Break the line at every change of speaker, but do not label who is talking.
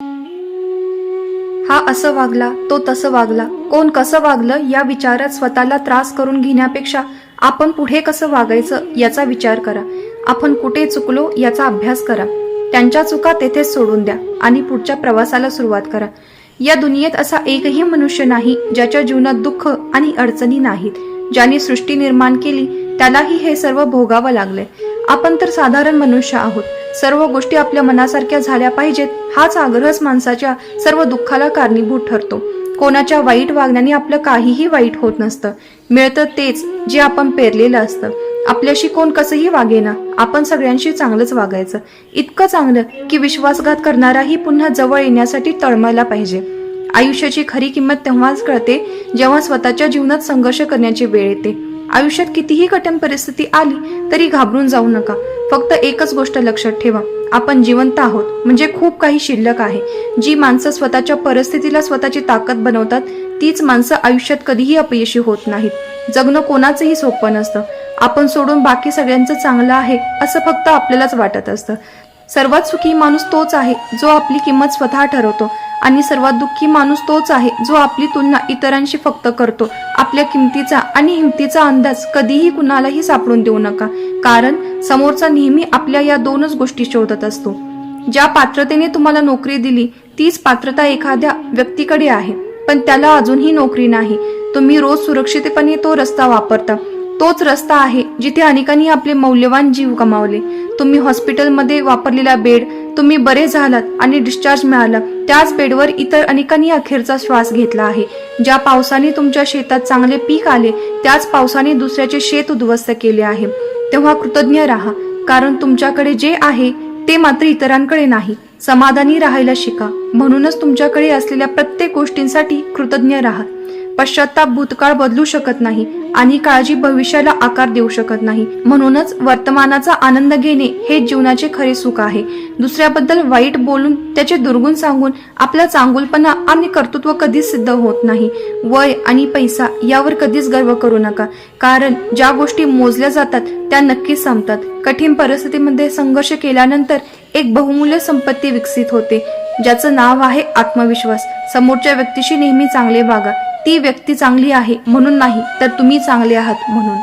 हा असं वागला, तो तसं वागला, कोण कसं वागलं या विचारात स्वतःला त्रास करून घेण्यापेक्षा आपण पुढे कसं वागायचं याचा विचार करा. आपण कुठे चुकलो याचा अभ्यास करा. त्यांच्या चुका तेथेच सोडून द्या आणि पुढच्या प्रवासाला सुरुवात करा. या दुनियेत असा एकही मनुष्य नाही ज्याच्या जीवनात दुःख आणि अडचणी नाहीत. ज्याने सृष्टी निर्माण केली त्यालाही हे सर्व भोगावं लागलंय. आपण तर साधारण मनुष्य आहोत. सर्व गोष्टी आपल्या मनासारख्या झाल्या पाहिजेत हाच आग्रहच माणसाच्या सर्व दुःखाला कारणीभूत ठरतो. कोणाच्या वाईट वागण्याने आपलं काहीही वाईट होत नसतं. मिळतं तेच जे आपण पेरलेलं असतं. आपल्याशी कोण कसंही वागेना, आपण सगळ्यांशी चांगलंच वागायचं. इतकं चांगलं की विश्वासघात करणाराही पुन्हा जवळ येण्यासाठी तळमळला पाहिजे. आयुष्याची खरी किंमत तेव्हाच कळते जेव्हा स्वतःच्या जीवनात संघर्ष करण्याची वेळ येते. आयुष्यात कितीही कठीण परिस्थिती आली तरी घाबरून जाऊ नका. फक्त एकच गोष्ट लक्षात ठेवा, आपण जिवंत आहोत म्हणजे खूप काही शिल्लक आहे. जी माणसं स्वतःच्या परिस्थितीला स्वतःची ताकद बनवतात तीच माणसं आयुष्यात कधीही अपयशी होत नाहीत. जगणं कोणाचंही सोपं नसतं. आपण सोडून बाकी सगळ्यांचं चांगलं आहे असं फक्त आपल्यालाच वाटत असतं. सर्वात सुखी माणूस तोच आहे जो आपली किंमत स्वतः ठरवतो आणि सर्वात दुःखी माणूस तोच आहे जो आपली तुलना इतरांशी फक्त करतो. आपल्या किमतीचा आणि हिमतीचा अंदाज कधीही कुणालाही सापडून देऊ नका, कारण समोरचा नेहमी आपल्या या दोनच गोष्टी शोधत असतो. ज्या पात्रतेने तुम्हाला नोकरी दिली तीच पात्रता एखाद्या व्यक्तीकडे आहे, पण त्याला अजूनही नोकरी नाही. तुम्ही रोज सुरक्षितपणे तो रस्ता वापरता. तोच रस्ता आहे जिथे अनेकांनी आपले मौल्यवान जीव गमावले. तुम्ही हॉस्पिटलमध्ये वापरलेला बेड, तुम्ही बरे झालात आणि डिस्चार्ज मिळाला त्याच बेडवर इतर अनेकांनी अखेरचा श्वास घेतला आहे. ज्या पावसाने तुमच्या शेतात चांगले पीक आले त्याच पावसाने दुसऱ्याचे शेत उद्ध्वस्त केले आहे. तेव्हा कृतज्ञ राहा, कारण तुमच्याकडे जे आहे ते मात्र इतरांकडे नाही. समाधानी राहायला शिका. म्हणूनच तुमच्याकडे असलेल्या प्रत्येक गोष्टींसाठी कृतज्ञ राहा. पश्चाताप भूतकाळ बदलू शकत नाही आणि काळजी भविष्याला आकार देऊ शकत नाही. म्हणूनच वर्तमानाचा आनंद घेणे हे जीवनाचे खरे सुख आहे. दुसऱ्याबद्दल वाईट बोलून त्याचे दुर्गुण सांगून आपला चांगुलपणा आणि कर्तृत्व कधीच सिद्ध होत नाही. वय आणि पैसा यावर कधीच गर्व करू नका, कारण ज्या गोष्टी मोजल्या जातात त्या नक्कीच संपतात. कठीण परिस्थितीमध्ये संघर्ष केल्यानंतर एक बहुमूल्य संपत्ती विकसित होते, ज्याचं नाव आहे आत्मविश्वास. समोरच्या व्यक्तीशी नेहमी चांगले वागा. ती व्यक्ती चांगली आहे म्हणून नाही, तर तुम्ही चांगले आहात म्हणून.